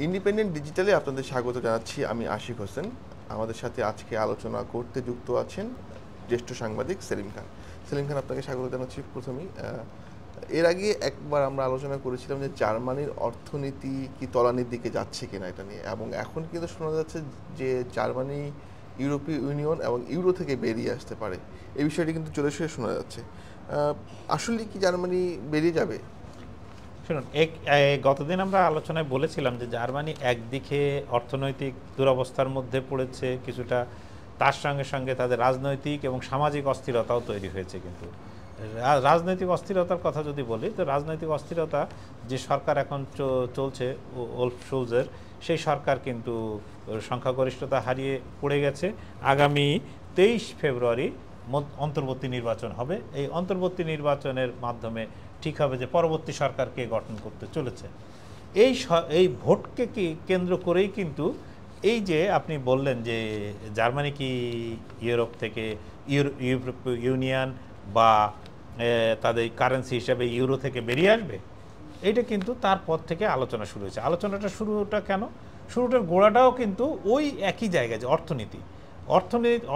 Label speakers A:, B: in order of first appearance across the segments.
A: Independent ডিজিটালে আপনাদের স্বাগত জানাচ্ছি। আমি আশিক হোসেন। আমাদের সাথে আজকে আলোচনা করতে যুক্ত আছেন জ্যেষ্ঠ সাংবাদিক সেলিম খান। সেলিম খান, আপনাকে স্বাগত জানাচ্ছি। প্রথমেই এর আগে একবার আমরা আলোচনা করেছিলাম যে জার্মানির অর্থনীতি কি তলানির দিকে যাচ্ছে কিনা এটা নিয়ে, এবং এখন কিন্তু শোনা যাচ্ছে যে জার্মানি ইউরোপীয় ইউনিয়ন এবং ইউরো থেকে বেরিয়ে আসতে পারে। এই বিষয়টি কিন্তু জোরে সোরে শোনা যাচ্ছে। আসলে কি জার্মানি বেরিয়ে যাবে?
B: শুনুন, গতদিন আমরা আলোচনায় বলেছিলাম যে জার্মানি একদিকে অর্থনৈতিক দুরবস্থার মধ্যে পড়েছে কিছুটা, তার সঙ্গে সঙ্গে তাদের রাজনৈতিক এবং সামাজিক অস্থিরতাও তৈরি হয়েছে। কিন্তু রাজনৈতিক অস্থিরতার কথা যদি বলি, তো রাজনৈতিক অস্থিরতা যে সরকার এখন চলছে ওলফ শোলজের, সেই সরকার কিন্তু সংখ্যাগরিষ্ঠতা হারিয়ে পড়ে গেছে। আগামী 23 ফেব্রুয়ারি অন্তর্বর্তী নির্বাচন হবে। এই অন্তর্বর্তী নির্বাচনের মাধ্যমে ঠিক হবে যে পরবর্তী সরকারকে গঠন করতে চলেছে। এই ভোটকে কেন্দ্র করেই কিন্তু এই যে আপনি বললেন যে জার্মানি কি ইউরোপ থেকে ইউরোপীয় ইউনিয়ন বা তাদের কারেন্সি হিসাবে ইউরো থেকে বেরিয়ে আসবে, এইটা কিন্তু তারপর থেকে আলোচনা শুরু হয়েছে। শুরুটা কেন? শুরুটার গোড়াটাও কিন্তু ওই একই জায়গায়, যে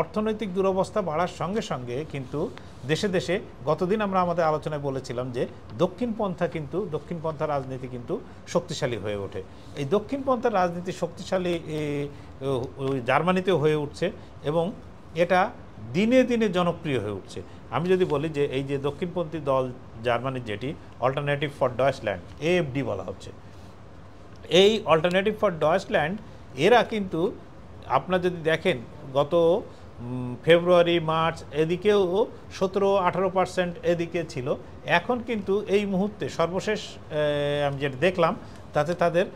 B: অর্থনৈতিক দুরবস্থা বাড়ার সঙ্গে সঙ্গে কিন্তু দেশে দেশে গতদিন আমরা আমাদের আলোচনায় বলেছিলাম যে দক্ষিণপন্থা রাজনীতি কিন্তু শক্তিশালী হয়ে ওঠে। এই দক্ষিণপন্থার রাজনীতি শক্তিশালী জার্মানিতেও হয়ে উঠছে এবং এটা দিনে দিনে জনপ্রিয় হয়ে উঠছে। আমি যদি বলি যে এই যে দক্ষিণপন্থী দল জার্মানির, যেটি অল্টারনেটিভ ফর ডয়েচল্যান্ড, এএফডি বলা হচ্ছে, এই অল্টারনেটিভ ফর ডয়েচল্যান্ড এরা কিন্তু আপনার যদি দেখেন গত ফেব্রুয়ারি মার্চ এদিকেও 17-18% এদিকে ছিল। এখন কিন্তু এই মুহূর্তে সর্বশেষ আমি যেটা দেখলাম তাতে তাদের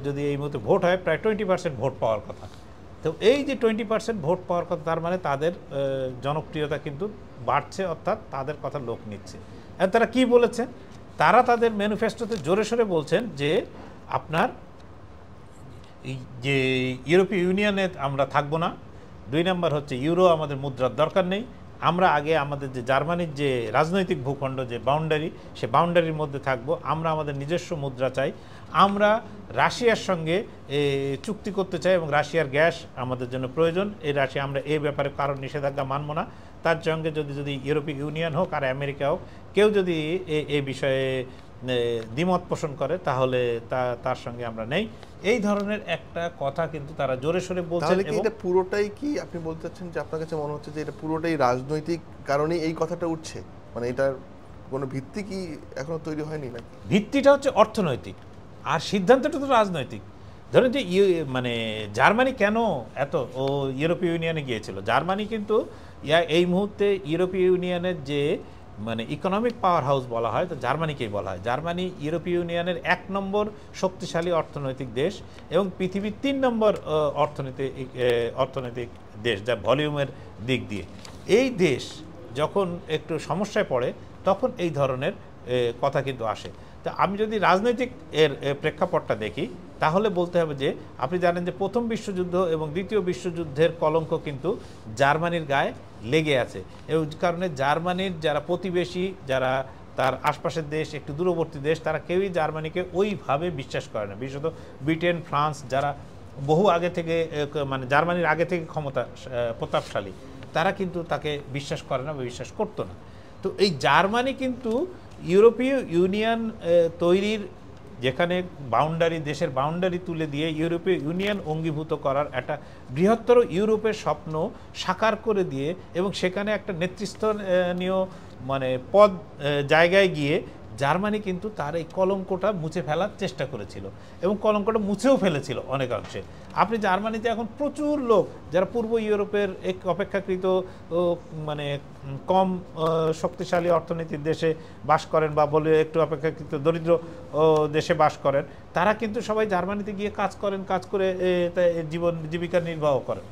B: যদি এই মুহূর্তে ভোট হয় প্রায় 20% ভোট পাওয়ার কথা। তো এই যে 20% ভোট পাওয়ার কথা, তার মানে তাদের জনপ্রিয়তা কিন্তু বাড়ছে, অর্থাৎ তাদের কথা লোক নিচ্ছে। আর তারা কি বলেছেন? তারা তাদের ম্যানিফেস্টোতে জোরে সোরে বলছেন যে আপনার যে ইউরোপীয় ইউনিয়নে আমরা থাকবো না, 2 নম্বর হচ্ছে ইউরো আমাদের মুদ্রার দরকার নেই, আমরা আগে আমাদের যে জার্মানির যে রাজনৈতিক ভূখণ্ড, যে বাউন্ডারি, সে বাউন্ডারির মধ্যে থাকবো, আমরা আমাদের নিজস্ব মুদ্রা চাই, আমরা রাশিয়ার সঙ্গে চুক্তি করতে চাই এবং রাশিয়ার গ্যাস আমাদের জন্য প্রয়োজন, এই রাশিয়া আমরা এই ব্যাপারে কারণ নিষেধাজ্ঞা মানব না। তার সঙ্গে যদি ইউরোপীয় ইউনিয়ন হোক আর আমেরিকা হোক, কেউ যদি এই বিষয়ে দ্বিমত পোষণ করে তাহলে তার সঙ্গে আমরা নেই। এই ধরনের একটা কথা কিন্তু তারা জোরে সোরে বলছেন।
A: এবং এটা পুরোটাই কি আপনি বলতে চাচ্ছেন যে আপনার কাছে মনে হচ্ছে যে এটা পুরোটাই রাজনৈতিক কারণে এই কথাটা উঠছে? মানে এটার কোনো ভিত্তি কি এখনো তৈরি হয়নি নাকি?
B: ভিত্তিটা হচ্ছে অর্থনৈতিক আর সিদ্ধান্তটা তো রাজনৈতিক। ধরেন যে মানে জার্মানি কেন এত ইউরোপীয় ইউনিয়নে গিয়েছিল? জার্মানি কিন্তু এই মুহূর্তে ইউরোপীয় ইউনিয়নের যে মানে ইকোনমিক পাওয়ার হাউস বলা হয়, তো জার্মানিকেই বলা হয়। জার্মানি ইউরোপীয় ইউনিয়নের 1 নম্বর শক্তিশালী অর্থনৈতিক দেশ এবং পৃথিবীর 3 নম্বর অর্থনৈতিক দেশ, যা ভলিউমের দিক দিয়ে। এই দেশ যখন একটু সমস্যায় পড়ে তখন এই ধরনের কথা কিন্তু আসে। তো আমি যদি রাজনৈতিক প্রেক্ষাপটটা দেখি তাহলে বলতে হবে যে আপনি জানেন যে প্রথম বিশ্বযুদ্ধ এবং দ্বিতীয় বিশ্বযুদ্ধের কলঙ্ক কিন্তু জার্মানির গায়ে লেগে আছে। এই কারণে জার্মানির যারা প্রতিবেশী, যারা তার আশপাশের দেশ, একটু দূরবর্তী দেশ, তারা কেউই জার্মানিকে ওইভাবে বিশ্বাস করে না। বিশেষত ব্রিটেন, ফ্রান্স, যারা বহু আগে থেকে মানে জার্মানির আগে থেকে প্রতাপশালী, তারা কিন্তু তাকে বিশ্বাস করে না বা বিশ্বাস করতো না। তো এই জার্মানি কিন্তু ইউরোপীয় ইউনিয়ন তৈরির, যেখানে দেশের বাউন্ডারি তুলে দিয়ে ইউরোপীয় ইউনিয়ন অঙ্গীভূত করার একটা বৃহত্তর ইউরোপের স্বপ্ন সাকার করে দিয়ে এবং সেখানে একটা নেতৃস্থানীয় মানে জায়গায় গিয়ে জার্মানি কিন্তু তার এই কলঙ্কটা মুছে ফেলার চেষ্টা করেছিল এবং কলঙ্কটা মুছেও ফেলেছিল অনেকাংশে। আপনি জার্মানিতে এখন প্রচুর লোক যারা পূর্ব ইউরোপের এক অপেক্ষাকৃত মানে কম শক্তিশালী অর্থনীতির দেশে বাস করেন বা বলে একটু অপেক্ষাকৃত দরিদ্র দেশে বাস করেন, তারা কিন্তু সবাই জার্মানিতে গিয়ে কাজ করে জীবিকা নির্বাহ করেন।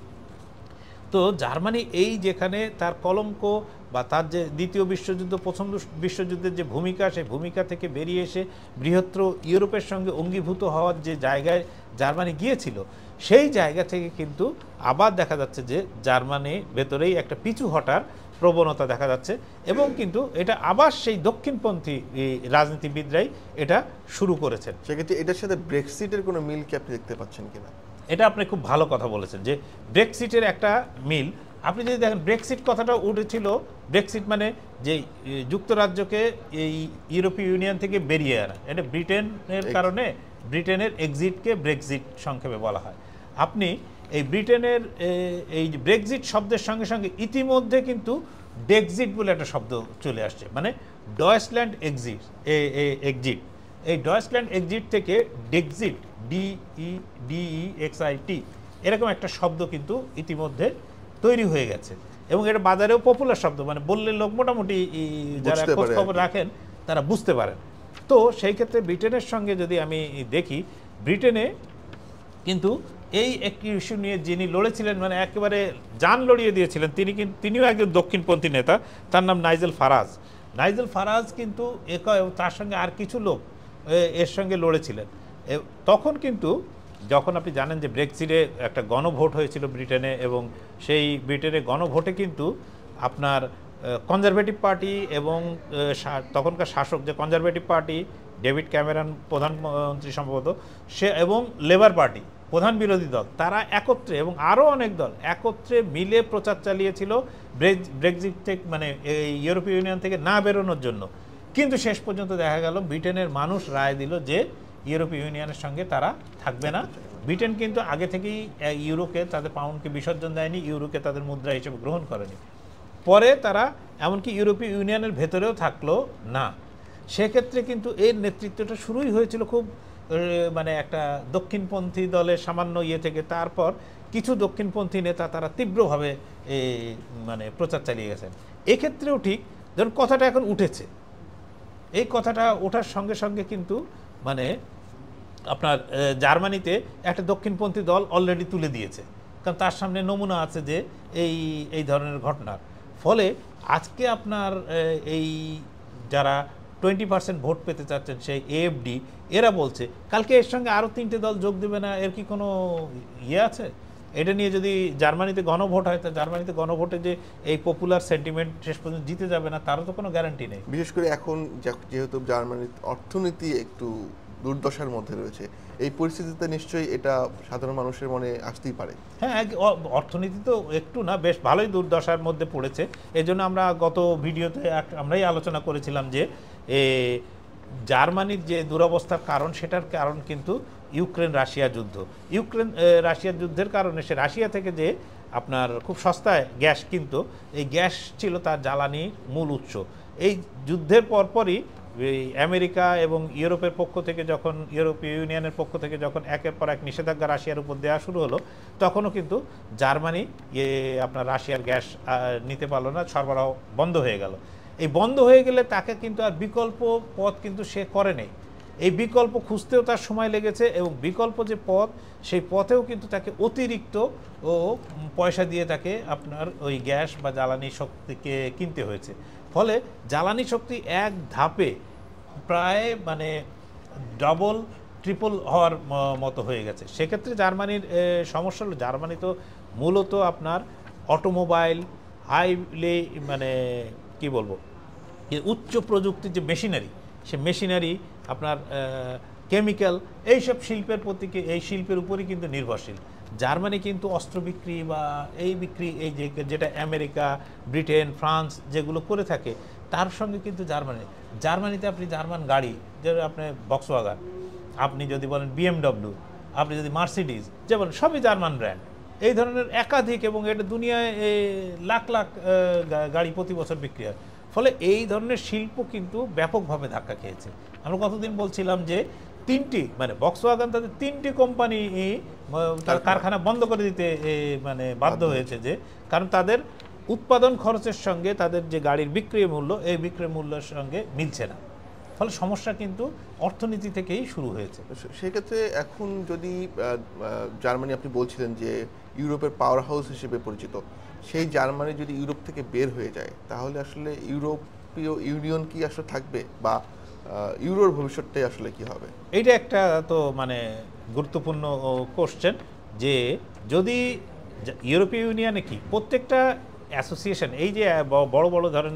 B: তো জার্মানি এই যেখানে তার কলঙ্ক বা তার যে দ্বিতীয় বিশ্বযুদ্ধ, প্রথম বিশ্বযুদ্ধের যে ভূমিকা, সেই ভূমিকা থেকে বেরিয়ে এসে বৃহত্তর ইউরোপের সঙ্গে অঙ্গীভূত হওয়ার যে জায়গায় জার্মানি গিয়েছিল, সেই জায়গা থেকে কিন্তু আবার দেখা যাচ্ছে যে জার্মানি ভেতরেই একটা পিছু হটার প্রবণতা দেখা যাচ্ছে এবং কিন্তু এটা আবার সেই দক্ষিণপন্থী রাজনীতিবিদরাই এটা শুরু করেছেন।
A: সেক্ষেত্রে এটার সাথে ব্রেক্সিটের কোনো মিল কি আপনি দেখতে পাচ্ছেন কিনা?
B: এটা আপনি খুব ভালো কথা বলেছেন যে ব্রেক্সিটের একটা মিল। আপনি যদি দেখেন ব্রেক্সিট কথাটা উঠেছিল, ব্রেক্সিট মানে যে যুক্তরাজ্যকে এই ইউরোপীয় ইউনিয়ন থেকে বেরিয়ে আনা, এটা ব্রিটেনের কারণে ব্রিটেনের এক্সিটকে ব্রেক্সিট সংক্ষেপে বলা হয়। আপনি এই ব্রিটেনের এই ব্রেক্সিট শব্দের সঙ্গে সঙ্গে ইতিমধ্যে কিন্তু ডেক্সিট বলে একটা শব্দ চলে আসছে, মানে ডয়েচল্যান্ড এক্সিট এই ডয়েচল্যান্ড এক্সিট থেকে ডেক্সিট DEXIT এরকম একটা শব্দ কিন্তু ইতিমধ্যে তৈরি হয়ে গেছে এবং এটা বাজারেও পপুলার শব্দ, মানে বললে লোক মোটামুটি যারা খোঁজ খবর রাখেন তারা বুঝতে পারেন। তো সেই ক্ষেত্রে ব্রিটেনের সঙ্গে যদি আমি দেখি, ব্রিটেনে কিন্তু এই একটি ইস্যু নিয়ে যিনি লড়েছিলেন, মানে একেবারে জান লড়িয়ে দিয়েছিলেন, তিনিও একজন দক্ষিণপন্থী নেতা, তার নাম নাইজেল ফারাজ কিন্তু তার সঙ্গে আর কিছু লোক এর সঙ্গে লড়েছিলেন। তখন কিন্তু যখন আপনি জানেন যে ব্রেক্সিটে একটা গণভোট হয়েছিল ব্রিটেনে এবং সেই ব্রিটেনে গণভোটে কিন্তু আপনার কনজারভেটিভ পার্টি এবং তখনকার শাসক যে কনজারভেটিভ পার্টি, ডেভিড ক্যামেরন প্রধানমন্ত্রী সম্ভবত, সে এবং লেবার পার্টি প্রধান বিরোধী দল, তারা একত্রে এবং আরও অনেক দল একত্রে মিলে প্রচার চালিয়েছিল ব্রেক্সিট থেকে, মানে এই ইউরোপীয় ইউনিয়ন থেকে না বেরোনোর জন্য। কিন্তু শেষ পর্যন্ত দেখা গেল ব্রিটেনের মানুষ রায় দিল যে ইউরোপীয় ইউনিয়নের সঙ্গে তারা থাকবে না। ব্রিটেন কিন্তু আগে থেকেই ইউরোকে, তাদের পাউন্ডকে বিসর্জন দেয়নি, ইউরোকে তাদের মুদ্রা হিসেবে গ্রহণ করেনি। পরে তারা এমনকি ইউরোপীয় ইউনিয়নের ভেতরেও থাকলো না। সেক্ষেত্রে কিন্তু এর নেতৃত্বটা শুরুই হয়েছিল খুব মানে একটা দক্ষিণপন্থী দলের সামান্য ইয়ে থেকে। তারপর কিছু দক্ষিণপন্থী নেতা তারা তীব্রভাবে মানে প্রচার চালিয়ে গেছেন। এক্ষেত্রেও ঠিক ধরুন কথাটা এখন উঠেছে, এই কথাটা ওঠার সঙ্গে সঙ্গে কিন্তু মানে আপনার জার্মানিতে একটা দক্ষিণপন্থী দল অলরেডি তুলে দিয়েছে, কারণ তার সামনে নমুনা আছে যে এই ধরনের ঘটনার ফলে আজকে আপনার এই যারা 20% ভোট পেতে চাচ্ছেন সেই AFD, এরা বলছে কালকে এর সঙ্গে আরও 3টে দল যোগ দেবে না, এর কি কোনো ইয়ে আছে? এটা নিয়ে যদি জার্মানিতে গণভোট হয়, তা জার্মানিতে গণভোটে যে এই পপুলার সেন্টিমেন্ট শেষ পর্যন্ত জিতে যাবে না তারও তো কোনো গ্যারান্টি নেই।
A: বিশেষ করে এখন যেহেতু জার্মানির অর্থনীতি একটু দুর্দশার মধ্যে রয়েছে, এই পরিস্থিতিতে নিশ্চয়ই এটা সাধারণ মানুষের মনে আসতেই পারে।
B: হ্যাঁ, অর্থনীতি তো একটু না, বেশ ভালোই দুর্দশার মধ্যে পড়েছে। এই জন্য আমরা গত ভিডিওতে আমরাই আলোচনা করেছিলাম যে জার্মানির যে দুরবস্থার কারণ, সেটার কারণ কিন্তু ইউক্রেন রাশিয়া যুদ্ধের কারণে সে রাশিয়া থেকে যে আপনার খুব সস্তায় গ্যাস কিনতো, এই গ্যাস ছিল তার জ্বালানি মূল উৎস। এই যুদ্ধের পরপরই আমেরিকা এবং ইউরোপের পক্ষ থেকে যখন, ইউরোপীয় ইউনিয়নের পক্ষ থেকে যখন একের পর এক নিষেধাজ্ঞা রাশিয়ার উপর দেওয়া শুরু হলো, তখনও কিন্তু জার্মানি আপনার রাশিয়ার গ্যাস নিতে পারলো না, সরবরাহ বন্ধ হয়ে গেল। এই বন্ধ হয়ে গেলে তাকে কিন্তু আর বিকল্প পথ কিন্তু সে করে নেই, এই বিকল্প খুঁজতেও তার সময় লেগেছে এবং বিকল্প যে পথ, সেই পথেও কিন্তু তাকে অতিরিক্ত পয়সা দিয়ে তাকে আপনার ওই গ্যাস বা জ্বালানি শক্তিকে কিনতে হয়েছে। ফলে জ্বালানি শক্তি এক ধাপে প্রায় মানে ডাবল ট্রিপল হওয়ার মতো হয়ে গেছে। সেক্ষেত্রে জার্মানির সমস্যা হলো, জার্মানি তো মূলত আপনার অটোমোবাইল, হাইলি মানে কি বলবো, উচ্চ প্রযুক্তির যে মেশিনারি, সে মেশিনারি আপনার কেমিক্যাল, এইসব শিল্পের প্রতি, এই শিল্পের উপরই কিন্তু নির্ভরশীল। জার্মানি কিন্তু অস্ত্র বিক্রি বা এই বিক্রি, এই যেটা আমেরিকা, ব্রিটেন, ফ্রান্স যেগুলো করে থাকে, তার সঙ্গে কিন্তু জার্মানিতে আপনি জার্মান গাড়ি, যেটা আপনি ভক্সওয়াগন, আপনি যদি বলেন BMW, আপনি যদি মার্সিডিজ, যেমন সবই জার্মান ব্র্যান্ড, এই ধরনের একাধিক, এবং এটা দুনিয়ায় লাখ লাখ গাড়ি প্রতি বছর বিক্রি হয়। ফলে এই ধরনের শিল্প কিন্তু ব্যাপকভাবে ধাক্কা খেয়েছে। আমরা কতদিন বলছিলাম যে মানে ভক্সওয়াগন তাদের 3টি কোম্পানি তার কারখানা বন্ধ করে দিতে মানে বাধ্য হয়েছে, যে কারণ তাদের উৎপাদন খরচের সঙ্গে তাদের যে গাড়ির বিক্রয় মূল্য, এই বিক্রয় মূল্যের সঙ্গে মিলছে না। ফলে সমস্যা কিন্তু অর্থনীতি থেকেই শুরু হয়েছে।
A: সেক্ষেত্রে এখন যদি জার্মানি, আপনি বলছিলেন যে ইউরোপের পাওয়ার হাউস হিসেবে পরিচিত, সেই জার্মানি যদি ইউরোপ থেকে বের হয়ে যায়, তাহলে আসলে ইউরোপীয় ইউনিয়ন কি আসলে থাকবে, বা ইউরোর ভবিষ্যৎটাই আসলে কি হবে?
B: এইটা একটা তো মানে গুরুত্বপূর্ণ কোশ্চেন, যে যদি ইউরোপীয় ইউনিয়নে কি প্রত্যেকটা অ্যাসোসিয়েশন, এই যে বড় বড় ধরেন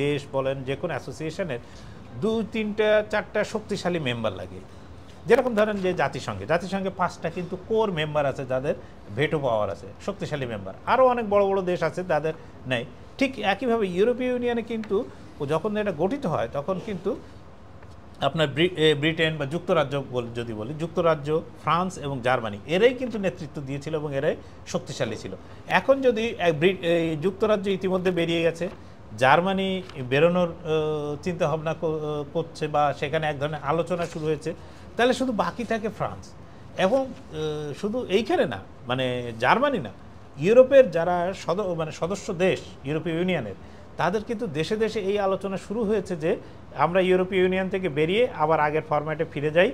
B: দেশ বলেন, যে কোনো অ্যাসোসিয়েশনের 2-3টা 4টা শক্তিশালী মেম্বার লাগে। যেরকম ধরেন যে জাতিসংঘে 5টা কিন্তু কোর মেম্বার আছে, যাদের ভেটো পাওয়ার আছে, শক্তিশালী মেম্বার। আরও অনেক বড় বড় দেশ আছে যাদের নেই। ঠিক একইভাবে ইউরোপীয় ইউনিয়নে কিন্তু যখন এটা গঠিত হয়, তখন কিন্তু আপনার ব্রিটেন বা যুক্তরাজ্য যদি বলি, যুক্তরাজ্য, ফ্রান্স এবং জার্মানি এরাই কিন্তু নেতৃত্ব দিয়েছিল এবং এরাই শক্তিশালী ছিল। এখন যদি যুক্তরাজ্য ইতিমধ্যে বেরিয়ে গেছে, জার্মানি বেরোনোর চিন্তাভাবনা করছে বা সেখানে এক ধরনের আলোচনা শুরু হয়েছে, তাহলে শুধু বাকি থাকে ফ্রান্স। এবং শুধু এইখানে না, মানে জার্মানি না, ইউরোপের যারা সদস্য দেশ ইউরোপীয় ইউনিয়নের, তাদের কিন্তু দেশে দেশে এই আলোচনা শুরু হয়েছে যে আমরা ইউরোপীয় ইউনিয়ন থেকে বেরিয়ে আবার আগের ফরম্যাটে ফিরে যাই,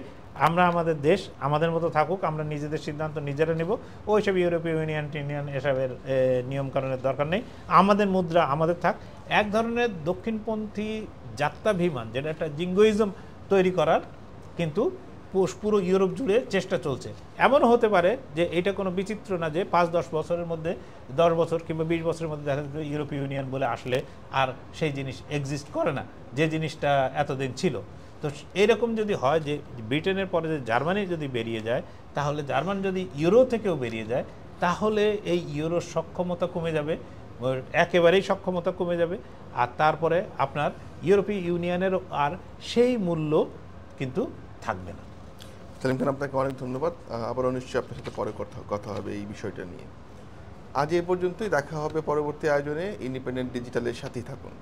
B: আমরা আমাদের দেশ আমাদের মতো থাকুক, আমরা নিজেদের সিদ্ধান্ত নিজেরা নেব, ওইসব ইউরোপীয় ইউনিয়ন এসবের নিয়মকানুনের দরকার নেই, আমাদের মুদ্রা আমাদের থাক। এক ধরনের দক্ষিণপন্থী যাত্রাভিমান, যেটা একটা জিঙ্গোইজম তৈরি করার কিন্তু পুরো ইউরোপ জুড়ে চেষ্টা চলছে। এমনও হতে পারে যে এটা কোনো বিচিত্র না যে 5-10 বছরের মধ্যে, 10 বছর কিংবা 20 বছরের মধ্যে দেখা যাচ্ছে ইউরোপীয় ইউনিয়ন বলে আসলে আর সেই জিনিস এক্সিস্ট করে না, যে জিনিসটা এতদিন ছিল। তো এইরকম যদি হয় যে ব্রিটেনের পরে যে জার্মানি যদি বেরিয়ে যায়, তাহলে জার্মান যদি ইউরো থেকেও বেরিয়ে যায়, তাহলে এই ইউরোর সক্ষমতা কমে যাবে, একেবারেই সক্ষমতা কমে যাবে। আর তারপরে আপনার ইউরোপীয় ইউনিয়নেরও আর সেই মূল্য কিন্তু থাকবে না।
A: সেলিম খান, আপনাকে অনেক ধন্যবাদ। আবারও নিশ্চয়ই আপনার সাথে পরে কথা হবে এই বিষয়টা নিয়ে। আজ এই পর্যন্তই, দেখা হবে পরবর্তী আয়োজনে। ইন্ডিপেন্ডেন্ট ডিজিটালের সাথেই থাকুন।